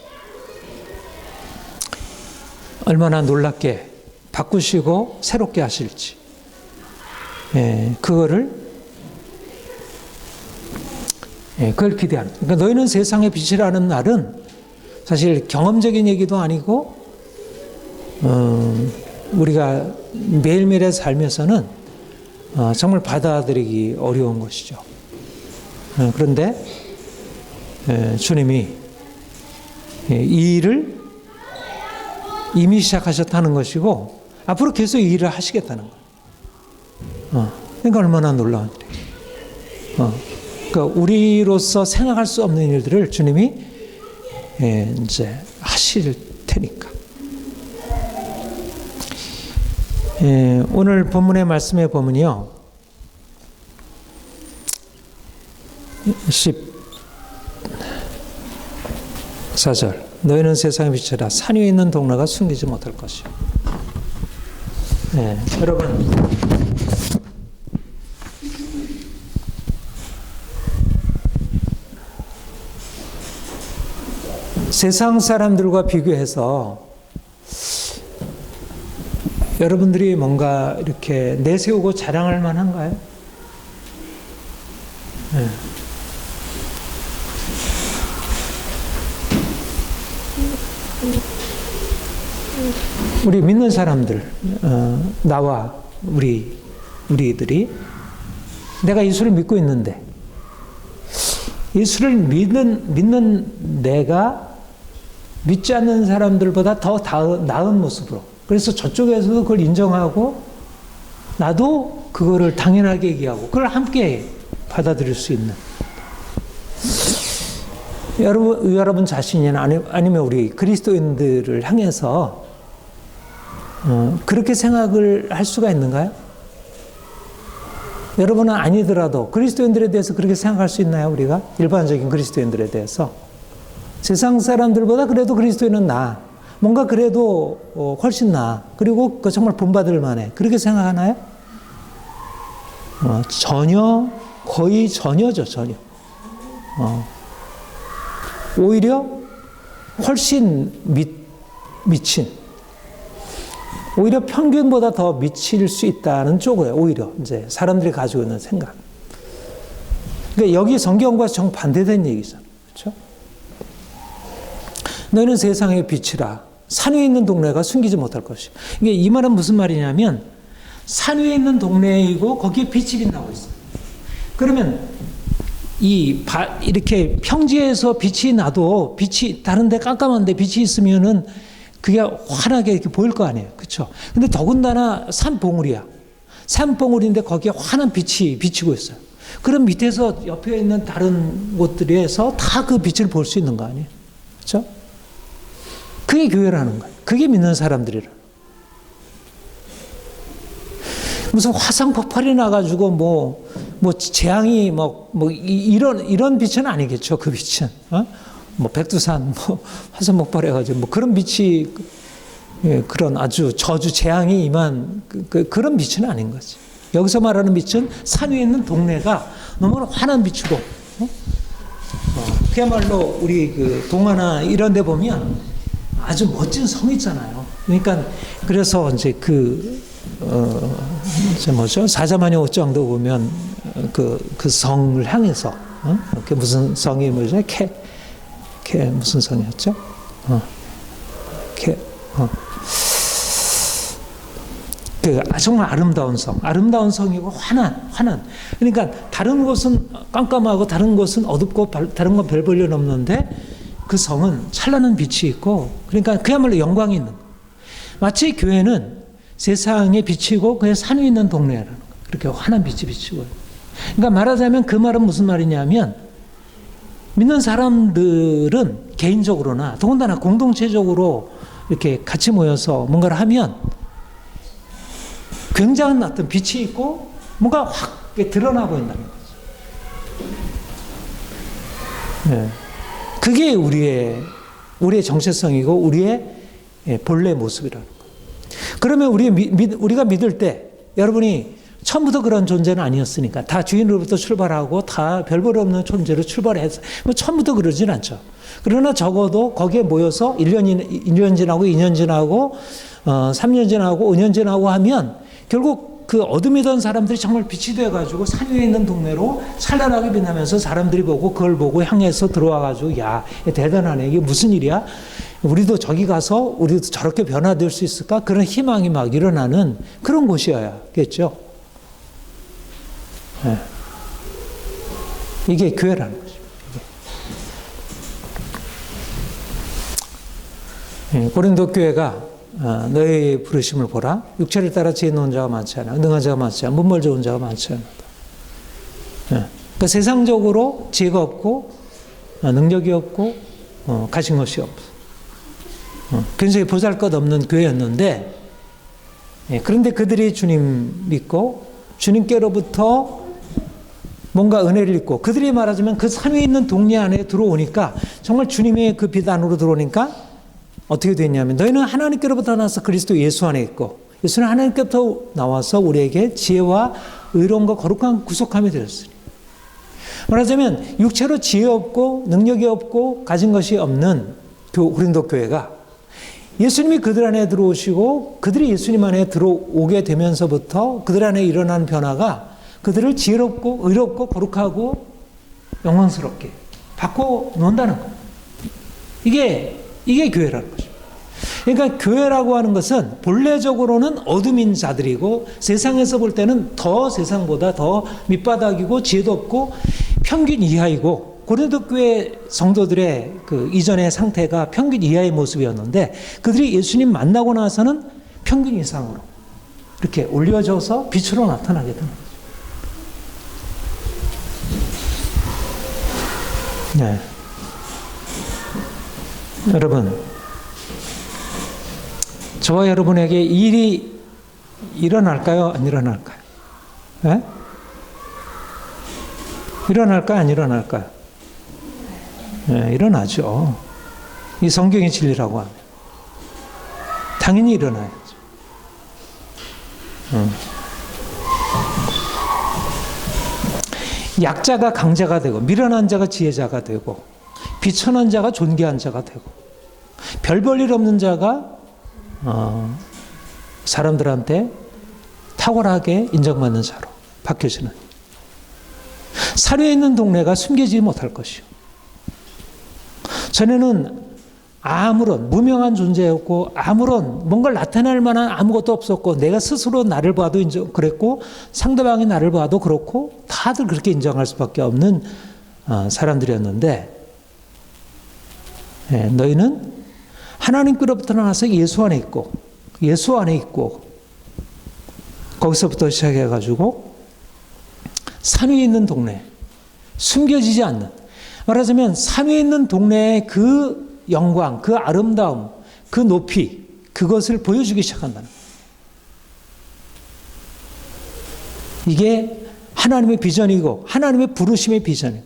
얼마나 놀랍게 바꾸시고 새롭게 하실지 그걸 기대하는. 그러니까 너희는 세상의 빛이라는 말은 사실 경험적인 얘기도 아니고 우리가 매일매일의 삶에서는 정말 받아들이기 어려운 것이죠. 그런데 주님이 이 일을 이미 시작하셨다는 것이고 앞으로 계속 이 일을 하시겠다는 거예요. 그러니까 얼마나 놀라운 일이에요. 그러니까 우리로서 생각할 수 없는 일들을 주님이 이제 하실 테니까. 오늘 본문의 말씀에 보면요. 14절. 너희는 세상의 빛이라 산 위에 있는 동네가 숨기지 못할 것이요. 여러분 세상 사람들과 비교해서 여러분들이 뭔가 이렇게 내세우고 자랑할 만한가요? 네. 우리 믿는 사람들, 나와 우리들이 내가 예수를 믿고 있는데 예수를 믿는 내가 믿지 않는 사람들보다 더 나은 모습으로, 그래서 저쪽에서도 그걸 인정하고 나도 그거를 당연하게 얘기하고 그걸 함께 받아들일 수 있는 여러분 자신이나 아니면 우리 그리스도인들을 향해서 그렇게 생각을 할 수가 있는가요? 여러분은 아니더라도 그리스도인들에 대해서 그렇게 생각할 수 있나요? 우리가 일반적인 그리스도인들에 대해서 세상 사람들보다 그래도 그리스도인은 나아, 뭔가 그래도 훨씬 나아, 그리고 그 정말 본받을 만해, 그렇게 생각하나요? 전혀, 거의 전혀죠. 전혀. 오히려 훨씬 미친, 오히려 평균보다 더 미칠 수 있다는 쪽이에요. 오히려 이제 사람들이 가지고 있는 생각. 그러니까 여기 성경과 정반대된 얘기잖아요. 그렇죠? 너희는 세상의 빛이라. 산 위에 있는 동네가 숨기지 못할 것이요. 이게 이 말은 무슨 말이냐면 산 위에 있는 동네이고 거기에 빛이 빛나고 있어요. 그러면 이렇게 평지에서 빛이 나도 빛이 다른데 깜깜한데 빛이 있으면은 그게 환하게 이렇게 보일 거 아니에요. 그렇죠? 근데 더군다나 산봉우리야. 산봉우리인데 거기에 환한 빛이 비치고 있어요. 그럼 밑에서 옆에 있는 다른 곳들에서 다 그 빛을 볼 수 있는 거 아니에요. 그렇죠? 그게 교회라는 거예요. 그게 믿는 사람들이라. 무슨 화산 폭발이 나가지고 뭐 재앙이 이런 빛은 아니겠죠. 그 빛은. 뭐 백두산 화산 폭발해가지고 그런 빛이, 그런 아주 저주 재앙이 임한 그런 빛은 아닌 거지. 여기서 말하는 빛은 산 위에 있는 동네가 너무 환한 빛이고, 그야말로 우리 그 동화나 이런 데 보면 아주 멋진 성이 있잖아요. 그러니까 그래서 이제 사자마녀 옷장도 보면 그 성을 향해서, 그 무슨 성이 뭐죠? 무슨 성이었죠? 정말 아름다운 성이고 환한. 그러니까 다른 곳은 깜깜하고 다른 곳은 어둡고 다른 건 별 볼 일 없는데 그 성은 찬란한 빛이 있고, 그러니까 그야말로 영광이 있는 거. 마치 교회는 세상에 비치고 그냥 산 위에 있는 동네라는 거. 그렇게 환한 빛이 비치고. 그러니까 말하자면 그 말은 무슨 말이냐면 믿는 사람들은 개인적으로나 더군다나 공동체적으로 이렇게 같이 모여서 뭔가를 하면 굉장한 어떤 빛이 있고 뭔가 확 드러나 보인다는 거죠. 네. 그게 우리의 정체성이고 우리의 본래 모습이라는 거예요. 그러면 우리가 믿을 때 여러분이 처음부터 그런 존재는 아니었으니까, 다 주인으로부터 출발하고 다 별 볼 없는 존재로 출발해서 처음부터 그러진 않죠. 그러나 적어도 거기에 모여서 1년 지나고 2년 지나고 3년 지나고 5년 지나고 하면 결국 그 어둠이던 사람들이 정말 빛이 돼가지고 산 위에 있는 동네로 찬란하게 빛나면서 사람들이 보고 그걸 보고 향해서 들어와가지고 야, 대단하네, 이게 무슨 일이야? 우리도 저기 가서 우리도 저렇게 변화될 수 있을까? 그런 희망이 막 일어나는 그런 곳이어야겠죠. 네. 이게 교회라는 거죠. 고린도 교회가 너의 부르심을 보라. 육체를 따라 지혜 있는 자가 많지 않아. 능한 자가 많지 않아. 문벌 좋은 자가 많지 않다. 그러니까 세상적으로 지혜가 없고 능력이 없고 가진 것이 없어. 굉장히 보잘것없는 교회였는데, 그런데 그들이 주님 믿고 주님께로부터 뭔가 은혜를 입고 그들이 말하자면 그 산 위에 있는 동네 안에 들어오니까, 정말 주님의 그 빛 안으로 들어오니까 어떻게 됐냐면 너희는 하나님께로부터 나와서 그리스도 예수 안에 있고 예수는 하나님께로부터 나와서 우리에게 지혜와 의로움과 거룩한 구속함이 되었으니, 말하자면 육체로 지혜 없고 능력이 없고 가진 것이 없는 고린도 교회가 예수님이 그들 안에 들어오시고 그들이 예수님 안에 들어오게 되면서부터 그들 안에 일어나는 변화가 그들을 지혜롭고 의롭고 거룩하고 영광스럽게 바꿔놓는다는 거예요. 이게 교회라는 거죠. 그러니까 교회라고 하는 것은 본래적으로는 어둠인 자들이고 세상에서 볼 때는 더 세상보다 더 밑바닥이고 지혜도 없고 평균 이하이고 고린도 교회 성도들의 그 이전의 상태가 평균 이하의 모습이었는데 그들이 예수님 만나고 나서는 평균 이상으로 이렇게 올려져서 빛으로 나타나게 되는 거죠. 네. 여러분, 저와 여러분에게 일이 일어날까요? 안 일어날까요? 네? 일어날까요? 안 일어날까요? 네, 일어나죠. 이 성경의 진리라고 하면. 당연히 일어나야죠. 약자가 강자가 되고, 미련한 자가 지혜자가 되고, 비천한 자가 존귀한 자가 되고, 별 볼 일 없는 자가 사람들한테 탁월하게 인정받는 자로 바뀌어지는. 사려에 있는 동네가 숨기지 못할 것이요. 전에는 아무런 무명한 존재였고 아무런 뭔가를 나타낼 만한 아무것도 없었고 내가 스스로 나를 봐도 그랬고 상대방이 나를 봐도 그렇고 다들 그렇게 인정할 수밖에 없는 사람들이었는데 너희는 하나님께로부터 나와서 예수 안에 있고 거기서부터 시작해가지고 산 위에 있는 동네 숨겨지지 않는 말하자면 산 위에 있는 동네의 그 영광, 그 아름다움, 그 높이 그것을 보여주기 시작한다는 거예요. 이게 하나님의 비전이고 하나님의 부르심의 비전이에요.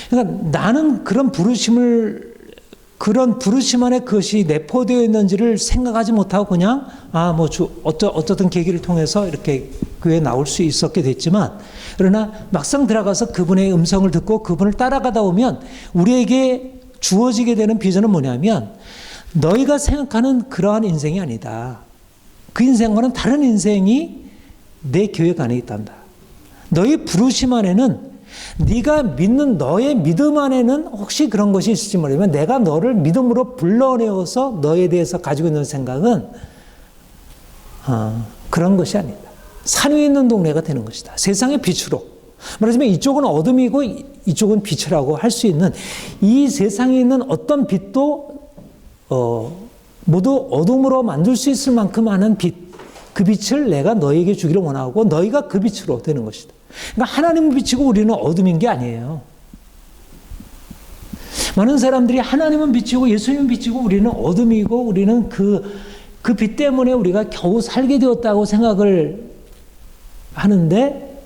그러니까 나는 그런 부르심 안에 그것이 내포되어 있는지를 생각하지 못하고 그냥 어쩌든 계기를 통해서 이렇게 교회에 나올 수 있었게 됐지만 그러나 막상 들어가서 그분의 음성을 듣고 그분을 따라가다 보면 우리에게 주어지게 되는 비전은 뭐냐면 너희가 생각하는 그러한 인생이 아니다. 그 인생과는 다른 인생이 내 교회 안에 있단다. 너희 부르심 안에는 네가 믿는 너의 믿음 안에는 혹시 그런 것이 있을지 모르지만 내가 너를 믿음으로 불러내어서 너에 대해서 가지고 있는 생각은 그런 것이 아니다. 산 위에 있는 동네가 되는 것이다. 세상의 빛으로. 말하자면 이쪽은 어둠이고 이쪽은 빛이라고 할 수 있는 이 세상에 있는 어떤 빛도 모두 어둠으로 만들 수 있을 만큼 많은 빛, 그 빛을 내가 너에게 주기를 원하고 너희가 그 빛으로 되는 것이다. 그러니까 하나님은 빛이고 우리는 어둠인 게 아니에요. 많은 사람들이 하나님은 빛이고 예수님은 빛이고 우리는 어둠이고 우리는 그 빛 때문에 우리가 겨우 살게 되었다고 생각을 하는데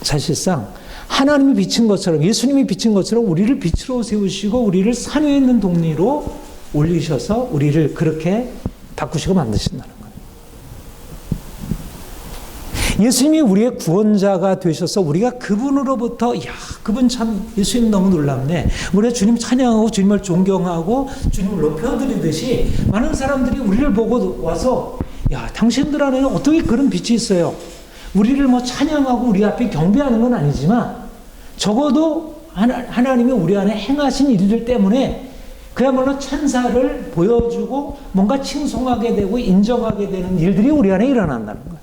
사실상 하나님이 비친 것처럼 예수님이 비친 것처럼 우리를 빛으로 세우시고 우리를 산 위에 있는 동리로 올리셔서 우리를 그렇게 바꾸시고 만드신다는 거예요. 예수님이 우리의 구원자가 되셔서 우리가 그분으로부터 그분 참 예수님 너무 놀랍네. 우리가 주님 찬양하고 주님을 존경하고 주님을 높여드리듯이 많은 사람들이 우리를 보고 와서 당신들 안에는 어떻게 그런 빛이 있어요? 우리를 찬양하고 우리 앞에 경배하는 건 아니지만 적어도 하나님이 우리 안에 행하신 일들 때문에 그야말로 천사를 보여주고 뭔가 칭송하게 되고 인정하게 되는 일들이 우리 안에 일어난다는 거예요.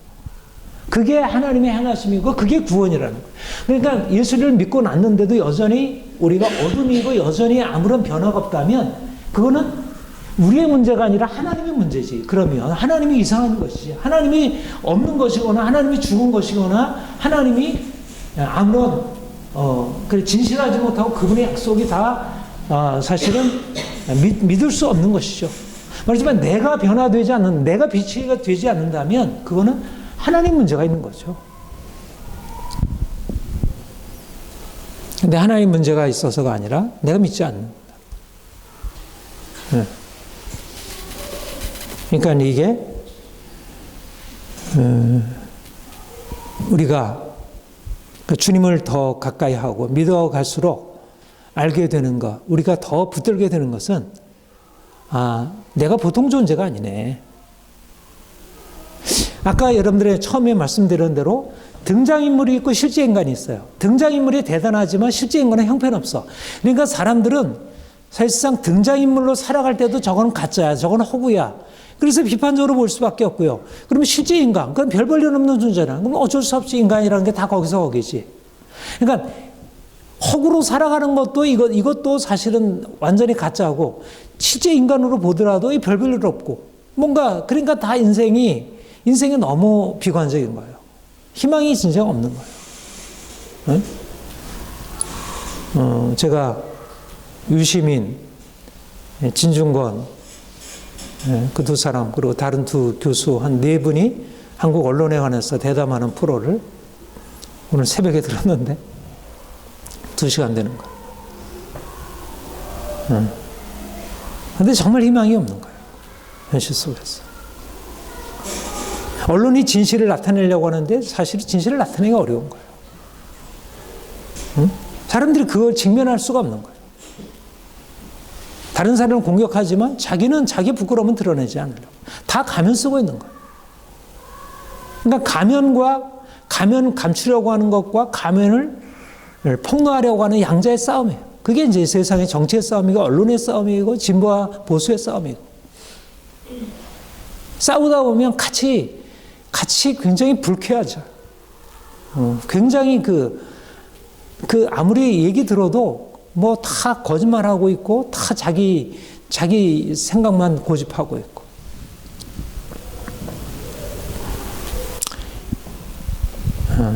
그게 하나님의 행하심이고 그게 구원이라는 거예요. 그러니까 예수를 믿고 났는데도 여전히 우리가 어둠이고 여전히 아무런 변화가 없다면 그거는 우리의 문제가 아니라 하나님의 문제지. 그러면 하나님이 이상한 것이지. 하나님이 없는 것이거나 하나님이 죽은 것이거나 하나님이 아무런 진실하지 못하고 그분의 약속이 다 사실은 믿을 수 없는 것이죠. 말하지만 내가 변화되지 않는 내가 빛이 되지 않는다면 그거는 하나님 문제가 있는 거죠. 근데 하나님 문제가 있어서가 아니라 내가 믿지 않는다. 네. 그러니까 이게 우리가 주님을 더 가까이 하고 믿어갈수록 알게 되는 것, 우리가 더 붙들게 되는 것은 내가 보통 존재가 아니네. 아까 여러분들의 처음에 말씀드린 대로 등장인물이 있고 실제 인간이 있어요. 등장인물이 대단하지만 실제 인간은 형편없어. 그러니까 사람들은 사실상 등장인물로 살아갈 때도 저거는 가짜야, 저거는 허구야. 그래서 비판적으로 볼 수밖에 없고요. 그러면 실제 인간, 그건 별 볼 일 없는 존재라. 그럼 어쩔 수 없이 인간이라는 게 다 거기서 거기지. 그러니까 허구로 살아가는 것도 이것도 사실은 완전히 가짜고, 실제 인간으로 보더라도 별 볼 일 없고, 뭔가 그러니까 다 인생이 너무 비관적인 거예요. 희망이 진짜 없는 거예요. 네? 제가 유시민, 진중권, 그 두 사람, 그리고 다른 두 교수 한 네 분이 한국 언론에 관해서 대담하는 프로를 오늘 새벽에 들었는데 2시간 되는 거예요. 근데 정말 희망이 없는 거예요. 현실 속에서. 언론이 나타내려고 하는데 사실 진실을 나타내기가 어려운 거예요. 사람들이 그걸 직면할 수가 없는 거예요. 다른 사람을 공격하지만 자기는 자기 부끄러움은 드러내지 않으려고. 다 가면 쓰고 있는 거예요. 그러니까 가면 감추려고 하는 것과 가면을 폭로하려고 하는 양자의 싸움이에요. 그게 이제 세상의 정치의 싸움이고 언론의 싸움이고 진보와 보수의 싸움이고. 싸우다 보면 같이 굉장히 불쾌하죠. 굉장히 아무리 얘기 들어도 뭐 다 거짓말하고 있고 다 자기 생각만 고집하고 있고.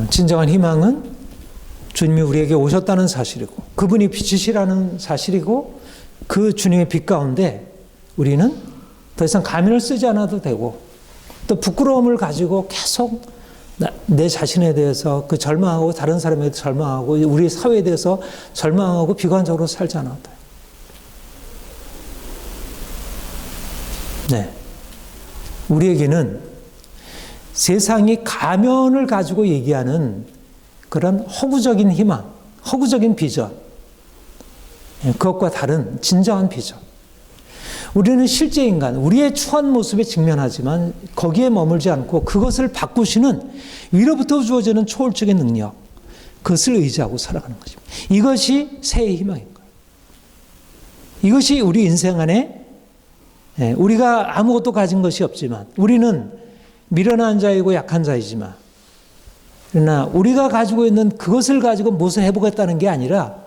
진정한 희망은 주님이 우리에게 오셨다는 사실이고 그분이 빛이시라는 사실이고 그 주님의 빛 가운데 우리는 더 이상 가면을 쓰지 않아도 되고 또 부끄러움을 가지고 계속 내 자신에 대해서 절망하고 다른 사람에 대해서 절망하고 우리 사회에 대해서 절망하고 비관적으로 살지 않아도 돼요. 네. 우리에게는 세상이 가면을 가지고 얘기하는 그런 허구적인 희망, 허구적인 비전, 그것과 다른 진정한 비전. 우리는 실제 인간, 우리의 추한 모습에 직면하지만 거기에 머물지 않고 그것을 바꾸시는 위로부터 주어지는 초월적인 능력, 그것을 의지하고 살아가는 것입니다. 이것이 새해의 희망인 거예요. 이것이 우리 인생 안에 우리가 아무것도 가진 것이 없지만 우리는 미련한 자이고 약한 자이지만 그러나 우리가 가지고 있는 그것을 가지고 무엇을 해보겠다는 게 아니라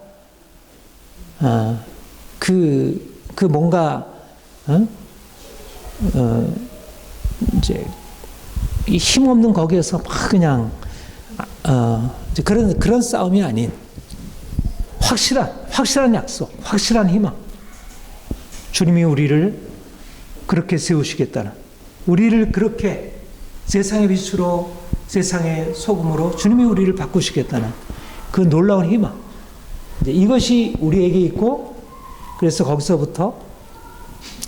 뭔가 이제 이 힘없는 거기에서 막 그냥 이제 그런 싸움이 아닌 확실한 약속, 확실한 희망. 주님이 우리를 그렇게 세우시겠다는, 우리를 그렇게 세상의 빛으로, 세상의 소금으로 주님이 우리를 바꾸시겠다는 그 놀라운 희망. 이제 이것이 우리에게 있고 그래서 거기서부터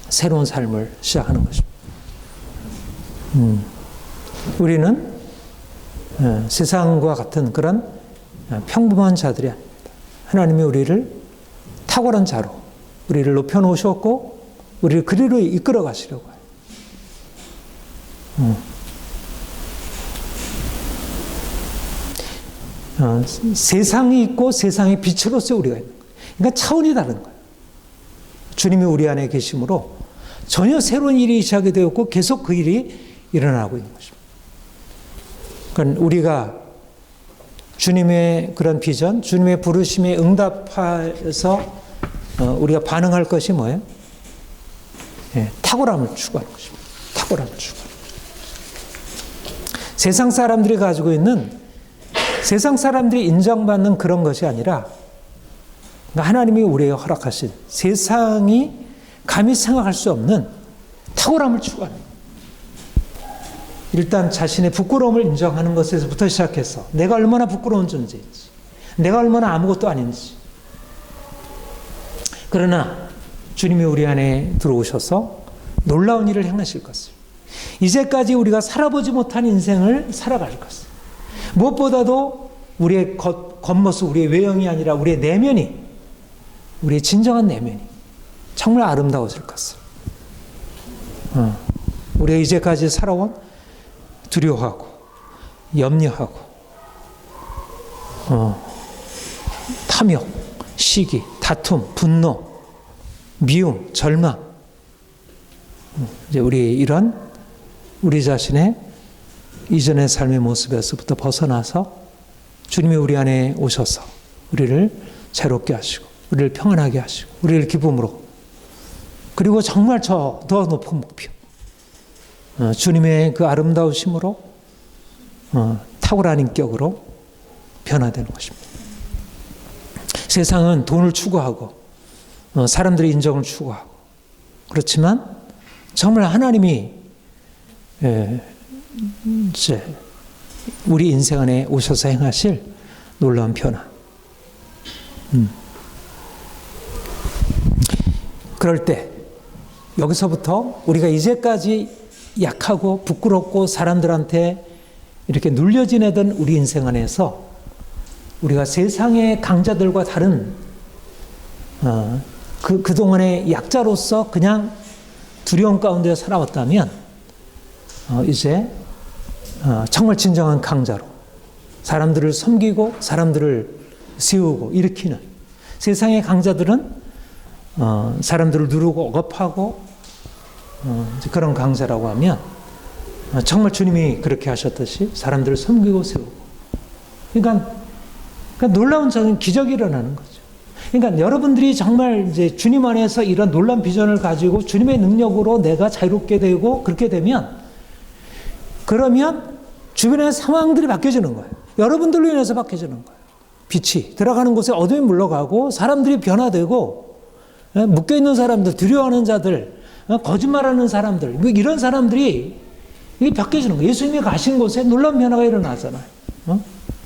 새로운 삶을 시작하는 것입니다. 우리는 세상과 같은 그런 평범한 자들이 아닙니다. 하나님이 우리를 탁월한 자로 우리를 높여놓으셨고 우리를 그리로 이끌어 가시려고 해요. 세상이 있고 세상의 빛으로서 우리가 있는 거예요. 그러니까 차원이 다른 거예요. 주님이 우리 안에 계심으로 전혀 새로운 일이 시작이 되었고 계속 그 일이 일어나고 있는 것입니다. 그러니까 우리가 주님의 그런 비전, 주님의 부르심에 응답해서 우리가 반응할 것이 뭐예요? 탁월함을 추구하는 것입니다. 탁월함을 추구하는 것입니다. 세상 사람들이 가지고 있는, 세상 사람들이 인정받는 그런 것이 아니라 하나님이 우리에게 허락하신 세상이 감히 생각할 수 없는 탁월함을 추구하는 거예요. 일단 자신의 부끄러움을 인정하는 것에서부터 시작해서 내가 얼마나 부끄러운 존재인지, 내가 얼마나 아무것도 아닌지. 그러나 주님이 우리 안에 들어오셔서 놀라운 일을 행하실 것을, 이제까지 우리가 살아보지 못한 인생을 살아갈 것을, 무엇보다도 우리의 겉모습, 우리의 외형이 아니라 우리의 내면이, 우리의 진정한 내면이 정말 아름다워질 것을, 우리가 이제까지 살아온 두려워하고 염려하고 탐욕, 시기, 다툼, 분노, 미움, 절망. 이제 우리 자신의 이전의 삶의 모습에서부터 벗어나서 주님이 우리 안에 오셔서 우리를 새롭게 하시고 우리를 평안하게 하시고 우리를 기쁨으로, 그리고 정말 더 높은 목표, 주님의 그 아름다우심으로 탁월한 인격으로 변화되는 것입니다. 세상은 돈을 추구하고 사람들의 인정을 추구하고, 그렇지만 정말 하나님이 이제 우리 인생 안에 오셔서 행하실 놀라운 변화. 그럴 때 여기서부터 우리가 이제까지 약하고 부끄럽고 사람들한테 이렇게 눌려 지내던 우리 인생 안에서 우리가 세상의 강자들과 다른 그동안의 약자로서 그냥 두려움 가운데 살아왔다면 이제 정말 진정한 강자로 사람들을 섬기고 사람들을 세우고 일으키는, 세상의 강자들은 사람들을 누르고 억압하고 그런 강자라고 하면 정말 주님이 그렇게 하셨듯이 사람들을 섬기고 세우고, 그러니까 놀라운 기적이 일어나는 거죠. 그러니까 여러분들이 정말 이제 주님 안에서 이런 놀라운 비전을 가지고 주님의 능력으로 내가 자유롭게 되고 그렇게 되면, 그러면 주변의 상황들이 바뀌어지는 거예요. 여러분들로 인해서 바뀌어지는 거예요. 빛이 들어가는 곳에 어둠이 물러가고 사람들이 변화되고, 묶여있는 사람들, 두려워하는 자들, 거짓말하는 사람들, 이런 사람들이 이게 바뀌어지는 거예요. 예수님이 가신 곳에 놀라운 변화가 일어나잖아요.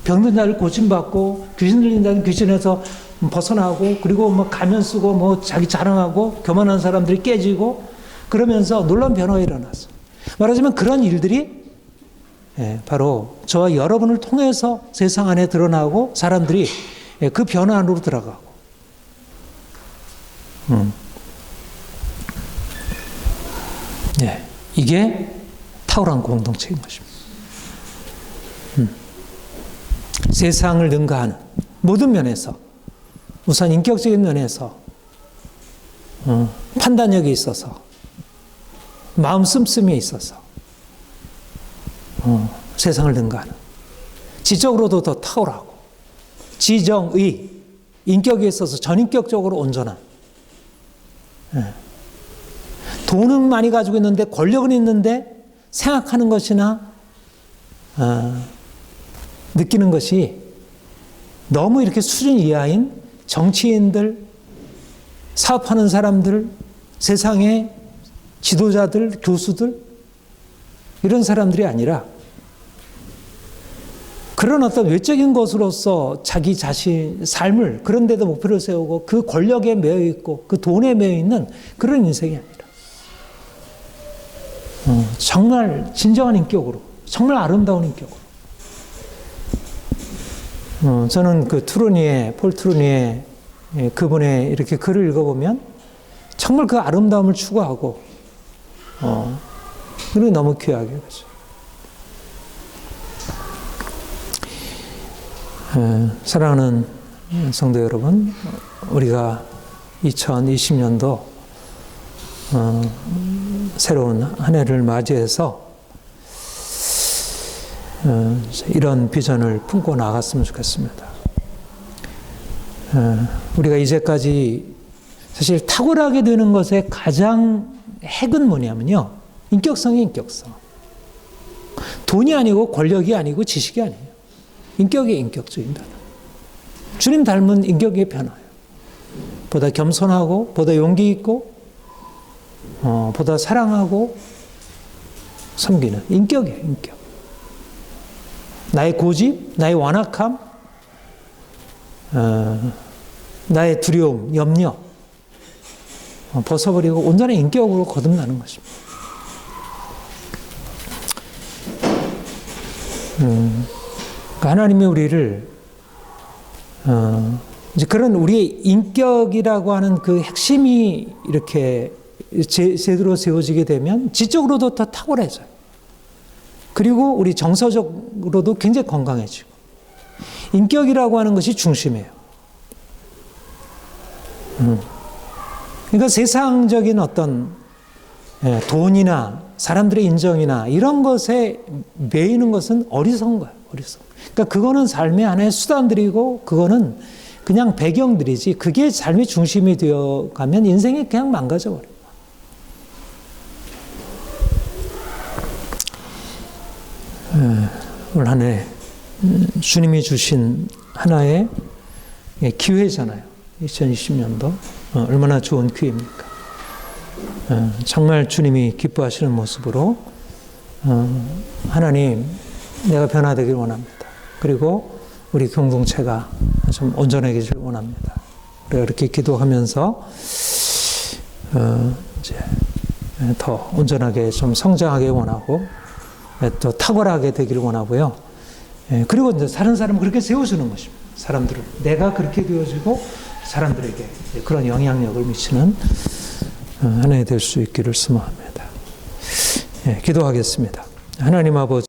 병든 자를 고침받고, 귀신 들린 자는 귀신에서 벗어나고, 그리고 뭐 가면 쓰고 뭐 자기 자랑하고 교만한 사람들이 깨지고, 그러면서 놀라운 변화가 일어났어요. 말하자면 그런 일들이 바로 저와 여러분을 통해서 세상 안에 드러나고 사람들이 그 변화 안으로 들어가고, 이게 탁월한 공동체인 것입니다. 세상을 능가하는 모든 면에서, 우선 인격적인 면에서 판단력이 있어서, 마음 씀씀이에 있어서 세상을 능가하는, 지적으로도 더 탁월하고, 지정의, 인격에 있어서 전인격적으로 온전한, 돈은 많이 가지고 있는데 권력은 있는데 생각하는 것이나 느끼는 것이 너무 이렇게 수준 이하인 정치인들, 사업하는 사람들, 세상의 지도자들, 교수들, 이런 사람들이 아니라 그런 어떤 외적인 것으로서 자기 자신 삶을 그런 데도 목표를 세우고 그 권력에 매여 있고 그 돈에 매여 있는 그런 인생이 아니라 정말 진정한 인격으로, 정말 아름다운 인격으로. 저는 그 폴 트루니의 그분의 이렇게 글을 읽어보면 정말 그 아름다움을 추구하고, 그리고 너무 귀하게 그죠. 사랑하는 성도 여러분, 우리가 2020년도 새로운 한 해를 맞이해서 이런 비전을 품고 나갔으면 좋겠습니다. 우리가 이제까지 사실 탁월하게 되는 것의 가장 핵은 뭐냐면요, 인격성이 인격성. 돈이 아니고 권력이 아니고 지식이 아니에요. 인격의 인격적인 변화. 주님 닮은 인격의 변화예요. 보다 겸손하고, 보다 용기 있고, 보다 사랑하고 섬기는 인격이에요, 인격. 나의 고집, 나의 완악함, 나의 두려움, 염려 벗어버리고 온전한 인격으로 거듭나는 것입니다. 하나님이 우리를 이제 그런 우리의 인격이라고 하는 그 핵심이 이렇게 제대로 세워지게 되면 지적으로도 더 탁월해져요. 그리고 우리 정서적으로도 굉장히 건강해지고. 인격이라고 하는 것이 중심이에요. 그러니까 세상적인 어떤 돈이나 사람들의 인정이나 이런 것에 매이는 것은 어리석은 거예요. 어리석은. 그러니까 그거는 삶의 하나의 수단들이고 그거는 그냥 배경들이지 그게 삶의 중심이 되어가면 인생이 그냥 망가져버려요. 올 한 해 주님이 주신 하나의 기회잖아요. 2020년도 얼마나 좋은 기회입니까? 정말 주님이 기뻐하시는 모습으로 하나님 내가 변화되길 원합니다. 그리고 우리 공동체가 좀 온전해지길 원합니다. 우리가 이렇게 기도하면서 이제 더 온전하게 좀 성장하게 원하고 또 탁월하게 되기를 원하고요. 그리고 이제 다른 사람을 그렇게 세워주는 것입니다. 사람들을 내가 그렇게 되어지고 사람들에게 그런 영향력을 미치는 하나님 될 수 있기를 소망합니다. 기도하겠습니다. 하나님 아버지.